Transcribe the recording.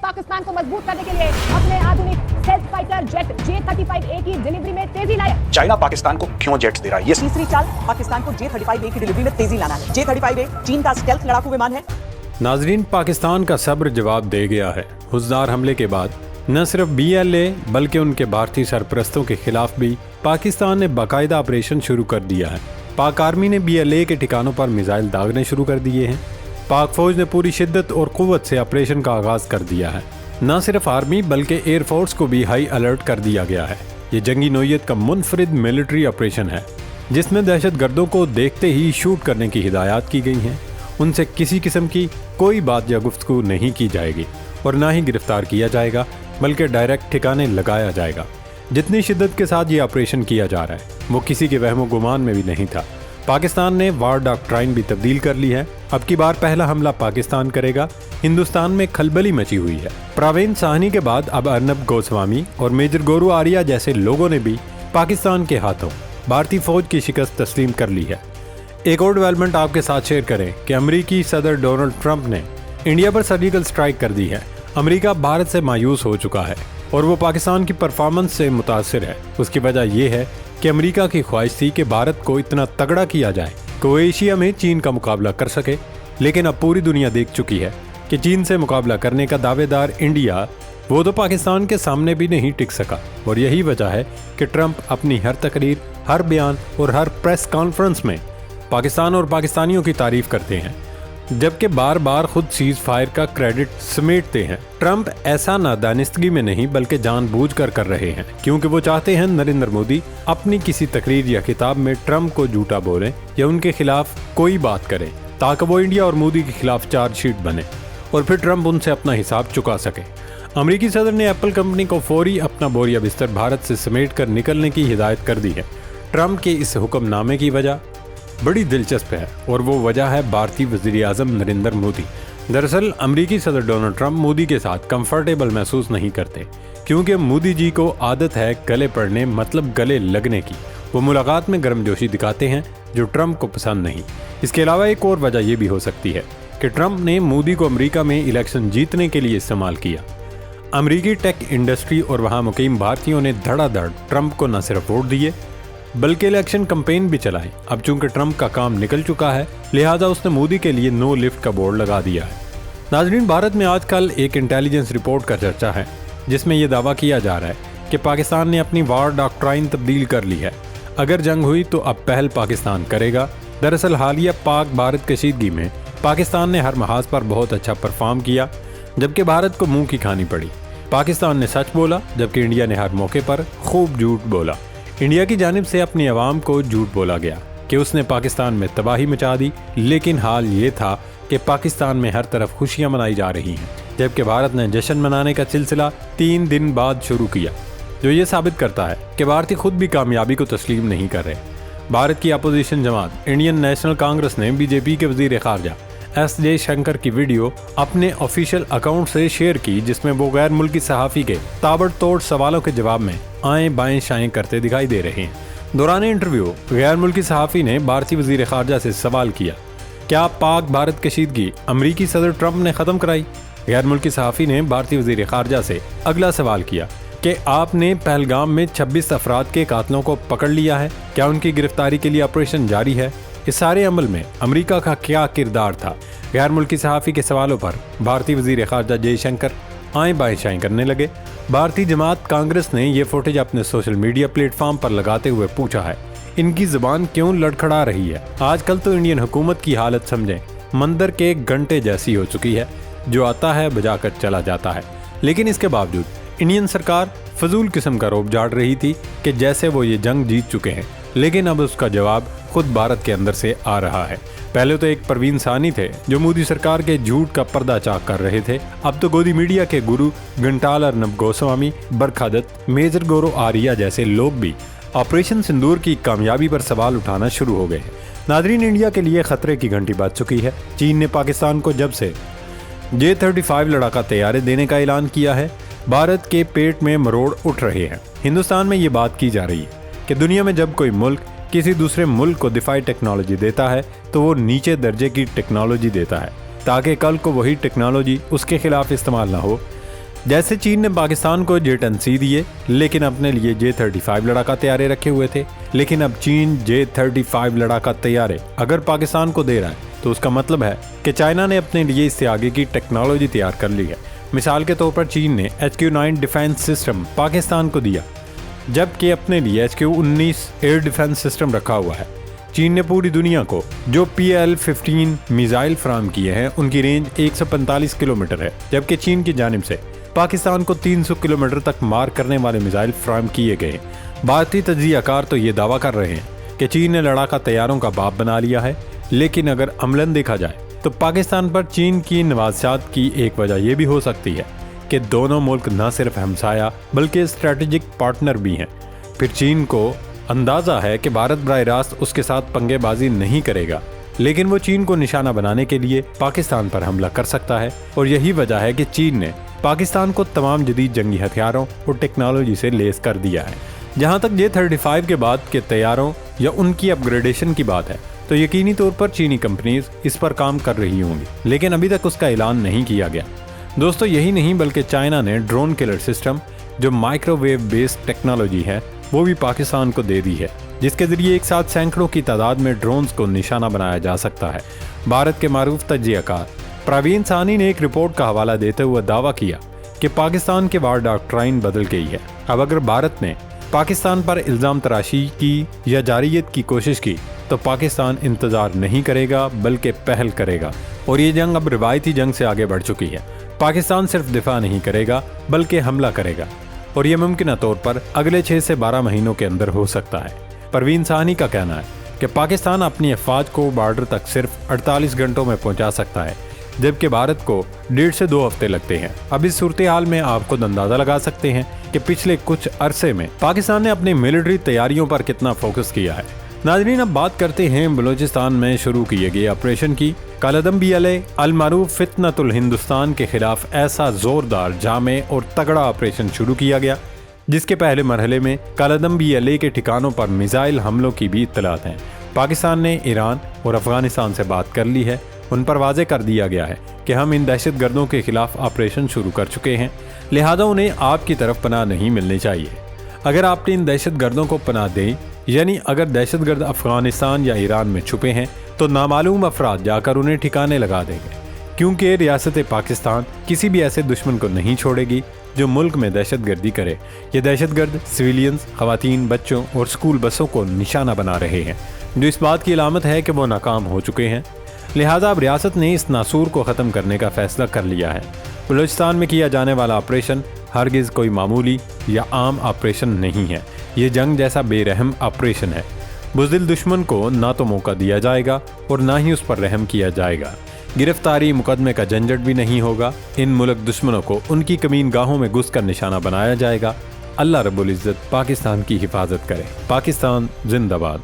पाकिस्तान को मजबूत करने के लिए अपने आधुनिक स्टेल्थ फाइटर जेट J-35A की डिलीवरी में तेजी लाए। चाइना पाकिस्तान को क्यों जेट्स दे रहा है? ये तीसरी चाल पाकिस्तान को J-35A की डिलीवरी में तेजी लाना है। J-35A चीन का स्टेल्थ लड़ाकू विमान है। नाजरीन, पाकिस्तान का सब्र जवाब दे गया है। हुसदार हमले के बाद न सिर्फ BLA बल्कि उनके भारतीय सरपरस्तों के खिलाफ भी पाकिस्तान ने बाकायदा ऑपरेशन शुरू कर दिया है। पाक आर्मी ने BLA के ठिकानों पर मिसाइल दागने शुरू कर दिए हैं। पाक फौज ने पूरी शिद्दत और कुव्वत से ऑपरेशन का आगाज कर दिया है। न सिर्फ आर्मी बल्कि एयर फोर्स को भी हाई अलर्ट कर दिया गया है। ये जंगी नौयत का मुनफरिद मिलिट्री ऑपरेशन है जिसमें दहशत गर्दों को देखते ही शूट करने की हिदायत की गई हैं। उनसे किसी किस्म की कोई बात या गुफ्तगू नहीं की जाएगी और ना ही गिरफ्तार किया जाएगा बल्कि डायरेक्ट ठिकाने लगाया जाएगा। जितनी शिद्दत के साथ ये ऑपरेशन किया जा रहा है वो किसी के वहमो गुमान में भी नहीं था। पाकिस्तान ने वार डॉक्ट्राइन भी तब्दील कर ली है। अब की बार पहला हमला पाकिस्तान करेगा। हिंदुस्तान में खलबली मची हुई है। परवेज साहनी के बाद अब अर्नब गोस्वामी और मेजर गोरू आर्या जैसे लोगों ने भी पाकिस्तान के हाथों भारतीय फौज की शिकस्त तस्लीम कर ली है। एक और डेवलपमेंट आपके साथ शेयर करें कि अमेरिकी सदर डोनाल्ड ट्रंप ने इंडिया पर सर्जिकल स्ट्राइक कर दी है। अमेरिका भारत से मायूस हो चुका है और वो पाकिस्तान की परफॉर्मेंस से मुतासिर है। उसकी वजह यह है कि अमेरिका की ख्वाहिश थी कि भारत को इतना तगड़ा किया जाए कि वो एशिया में चीन का मुकाबला कर सके, लेकिन अब पूरी दुनिया देख चुकी है कि चीन से मुकाबला करने का दावेदार इंडिया वो तो पाकिस्तान के सामने भी नहीं टिक सका। और यही वजह है कि ट्रंप अपनी हर तकरीर, हर बयान और हर प्रेस कॉन्फ्रेंस में पाकिस्तान और पाकिस्तानियों की तारीफ करते हैं, जबकि बार बार खुद सीज फायर का क्रेडिट समेटते हैं। ट्रंप ऐसा नादानिस्तगी में नहीं बल्कि जानबूझकर कर रहे हैं क्योंकि वो चाहते हैं नरेंद्र मोदी अपनी किसी तकरीर या किताब में ट्रंप को झूठा बोलें या उनके खिलाफ कोई बात करें ताकि वो इंडिया और मोदी के खिलाफ चार्जशीट बने और फिर ट्रंप उनसे अपना हिसाब चुका सके। अमेरिकी सदर ने एप्पल कंपनी को फौरी अपना बोरिया बिस्तर भारत से समेट कर निकलने की हिदायत कर दी है। ट्रंप के इस हुक्मनामे की वजह बड़ी दिलचस्प है और वो वजह है भारतीय वज़ीर आज़म नरेंद्र मोदी। दरअसल अमेरिकी सदर डोनाल्ड ट्रंप मोदी के साथ कंफर्टेबल महसूस नहीं करते क्योंकि मोदी जी को आदत है गले पड़ने मतलब गले लगने की। वो मुलाकात में गर्मजोशी दिखाते हैं जो ट्रंप को पसंद नहीं। इसके अलावा एक और वजह यह भी हो सकती है कि ट्रंप ने मोदी को अमेरिका में इलेक्शन जीतने के लिए इस्तेमाल किया। अमेरिकी टेक इंडस्ट्री और वहाँ मुकीम भारतीयों ने धड़ाधड़ ट्रंप को न सिर्फ वोट दिए बल्कि इलेक्शन कैंपेन भी चलाए। अब चूंकि ट्रंप का काम निकल चुका है लिहाजा उसने मोदी के लिए नो लिफ्ट का बोर्ड लगा दिया है। नाजरीन, भारत में आजकल एक इंटेलिजेंस रिपोर्ट का चर्चा है जिसमें यह दावा किया जा रहा है कि पाकिस्तान ने अपनी वार डॉक्ट्राइन तब्दील कर ली है। अगर जंग हुई तो अब पहल पाकिस्तान करेगा। दरअसल हालिया पाक भारत कशीदगी में पाकिस्तान ने हर महाज पर बहुत अच्छा परफॉर्म किया जबकि भारत को मुंह की खानी पड़ी। पाकिस्तान ने सच बोला जबकि इंडिया ने हर मौके पर खूब झूठ बोला। इंडिया की जानिब से अपनी आवाम को झूठ बोला गया कि उसने पाकिस्तान में तबाही मचा दी, लेकिन हाल ये था कि पाकिस्तान में हर तरफ खुशियां मनाई जा रही हैं जबकि भारत ने जश्न मनाने का सिलसिला 3 दिन बाद शुरू किया, जो ये साबित करता है कि भारतीय खुद भी कामयाबी को तस्लीम नहीं कर रहे। भारत की अपोजिशन जमात इंडियन नेशनल कांग्रेस ने बीजेपी के वजीर खारजा एस जयशंकर की वीडियो अपने ऑफिशियल अकाउंट से शेयर की जिसमें वो गैर मुल्की सहाफ़ी के ताबड़तोड़ सवालों के जवाब में आएँ बाएँ शाएँ करते दिखाई दे रहे हैं। दौरान इंटरव्यू गैर मुल्की सहाफ़ी ने भारतीय वजीर खारजा से सवाल किया, क्या पाक भारत कशीदगी अमरीकी सदर ट्रंप ने ख़त्म कराई? गैर मुल्की सहाफ़ी ने भारतीय वजीर खारजा से अगला सवाल किया कि आपने पहलगाम में 26 अफराद के कातलों को पकड़ लिया है, क्या उनकी गिरफ्तारी के लिए ऑपरेशन जारी है? इस सारे अमल में अमेरिका का क्या किरदार था? गैर मुल्की सहाफ़ी के सवालों पर भारतीय वज़ीर ख़ारजा जयशंकर आएँ बाएँ शाएँ करने लगे। भारतीय जमात कांग्रेस ने ये फुटेज अपने सोशल मीडिया प्लेटफॉर्म पर लगाते हुए पूछा है, इनकी ज़बान क्यों लड़खड़ा रही है? आजकल तो इंडियन हुकूमत की हालत समझें मंदिर के घंटे जैसी हो चुकी है, जो आता है बजा कर चला जाता है। लेकिन इसके बावजूद इंडियन सरकार फजूल किस्म का रोब झाड़ रही थी कि जैसे वो ये जंग जीत चुके हैं, लेकिन अब उसका जवाब खुद भारत के अंदर से आ रहा है। पहले तो एक परवीन साहनी थे जो मोदी सरकार के झूठ का पर्दा चाक कर रहे थे। अब तो गोदी मीडिया के गुरु घंटाल अर्नब गोस्वामी, बरखा दत्त, मेजर गोरू आर्या जैसे लोग भी ऑपरेशन सिंदूर की कामयाबी पर सवाल उठाना शुरू हो गए हैं। नाजरीन, इंडिया के लिए खतरे की घंटी बज चुकी है। चीन ने पाकिस्तान को जब से J-35 लड़ाका तैयारे देने का ऐलान किया है, भारत के पेट में मरोड़ उठ रहे हैं। हिंदुस्तान में ये बात की जा रही है कि दुनिया में जब कोई मुल्क किसी दूसरे मुल्क को दिफाई टेक्नोलॉजी देता है तो वो नीचे दर्जे की टेक्नोलॉजी देता है ताकि कल को वही टेक्नोलॉजी उसके खिलाफ इस्तेमाल ना हो। जैसे चीन ने पाकिस्तान को J-10C दिए लेकिन अपने लिए J-35 लड़ाका तैयारे रखे हुए थे, लेकिन अब चीन J-35 लड़ाका तैयारे अगर पाकिस्तान को दे रहा है तो उसका मतलब है कि चाइना ने अपने लिए इससे आगे की टेक्नोलॉजी तैयार कर ली है। मिसाल के तौर पर चीन ने HQ-9 डिफेंस सिस्टम पाकिस्तान को दिया, जबकि अपने लिए HQ-19 एयर डिफेंस सिस्टम रखा हुआ है। चीन ने पूरी दुनिया को जो PL-15 मिसाइल फराहम किए हैं उनकी रेंज 145 किलोमीटर है, जबकि चीन की जानिब से पाकिस्तान को 300 किलोमीटर तक मार करने वाले मिसाइल फराहम किए गए। भारतीय तज्जियाकार तो ये दावा कर रहे हैं कि चीन ने लड़ाका तैयारों का बाप बना लिया है, लेकिन अगर अमलन देखा जाए तो पाकिस्तान पर चीन की नवाज़ात की एक वजह यह भी हो सकती है कि दोनों मुल्क न सिर्फ हमसाया बल्कि स्ट्रेटेजिक पार्टनर भी हैं। फिर चीन को अंदाज़ा है कि भारत बराह रास्त उसके साथ पंगेबाजी नहीं करेगा, लेकिन वो चीन को निशाना बनाने के लिए पाकिस्तान पर हमला कर सकता है, और यही वजह है कि चीन ने पाकिस्तान को तमाम जदीद जंगी हथियारों और टेक्नोलॉजी से लेस कर दिया है। जहाँ तक J-35 के बाद के तैयारों या उनकी अपग्रेडेशन की बात है तो यकीनी तौर पर चीनी कंपनीज इस पर काम कर रही होंगी, लेकिन अभी तक उसका ऐलान नहीं किया गया। दोस्तों, यही नहीं बल्कि चाइना ने ड्रोन किलर सिस्टम जो माइक्रोवेव बेस्ड टेक्नोलॉजी है वो भी पाकिस्तान को दे दी है, जिसके जरिए एक साथ सैकड़ों की तादाद में ड्रोन्स को निशाना बनाया जा सकता है। भारत के मारूफ तज्जियाकार प्रवीण साहनी ने एक रिपोर्ट का हवाला देते हुए दावा किया कि पाकिस्तान के वार डॉक्ट्राइन बदल गई है। अब अगर भारत ने पाकिस्तान पर इल्ज़ाम तराशी की या जारियत की कोशिश की तो पाकिस्तान इंतज़ार नहीं करेगा बल्कि पहल करेगा, और ये जंग अब रिवायती जंग से आगे बढ़ चुकी है। पाकिस्तान सिर्फ दिफा नहीं करेगा बल्कि हमला करेगा, और ये मुमकिन तौर पर अगले 6 से 12 महीनों के अंदर हो सकता है। प्रवीण साहनी का कहना है कि पाकिस्तान अपनी अफवाज को बॉर्डर तक सिर्फ 48 घंटों में पहुंचा सकता है, जबकि भारत को 1.5 से 2 हफ्ते लगते हैं। अब इस सूरत हाल में आप खुद अंदाज़ा लगा सकते हैं कि पिछले कुछ अरसे में पाकिस्तान ने अपनी मिलिट्री तैयारियों पर कितना फोकस किया है। नाज़रीन, अब बात करते हैं बलूचिस्तान में शुरू किए गए ऑपरेशन की। कालदम BLA अल-मारूफ फितनतुल हिंदुस्तान के खिलाफ ऐसा जोरदार, जामे और तगड़ा ऑपरेशन शुरू किया गया, जिसके पहले मरहले में कालदम BLA के ठिकानों पर मिसाइल हमलों की भी इत्तलात हैं। पाकिस्तान ने ईरान और अफगानिस्तान से बात कर ली है। उन पर वाज़े कर दिया गया है कि हम इन दहशतगर्दों के खिलाफ ऑपरेशन शुरू कर चुके हैं, लिहाजा उन्हें आपकी तरफ पनाह नहीं मिलनी चाहिए। अगर आपने इन दहशतगर्दों को पनाह दें, यानी अगर दहशतगर्द अफगानिस्तान या ईरान में छुपे हैं, तो नामालूम अफराद जाकर उन्हें ठिकाने लगा देंगे, क्योंकि रियासत पाकिस्तान किसी भी ऐसे दुश्मन को नहीं छोड़ेगी जो मुल्क में दहशतगर्दी करे। ये दहशतगर्द सिविलियंस, खवातीन, बच्चों और स्कूल बसों को निशाना बना रहे हैं, जो इस बात की अलामत है कि वो नाकाम हो चुके हैं। लिहाजा अब रियासत ने इस नासूर को ख़त्म करने का फैसला कर लिया है। बलूचिस्तान में किया जाने वाला ऑपरेशन हरगिज़ कोई मामूली या आम ऑपरेशन नहीं है। ये जंग जैसा बेरहम ऑपरेशन है। बुज़दिल दुश्मन को ना तो मौका दिया जाएगा और ना ही उस पर रहम किया जाएगा। गिरफ्तारी मुकदमे का झंझट भी नहीं होगा। इन मुल्क दुश्मनों को उनकी कमीन गाहों में घुस कर निशाना बनाया जाएगा। अल्लाह रब्बुल इज़्ज़त पाकिस्तान की हिफाजत करे। पाकिस्तान जिंदाबाद।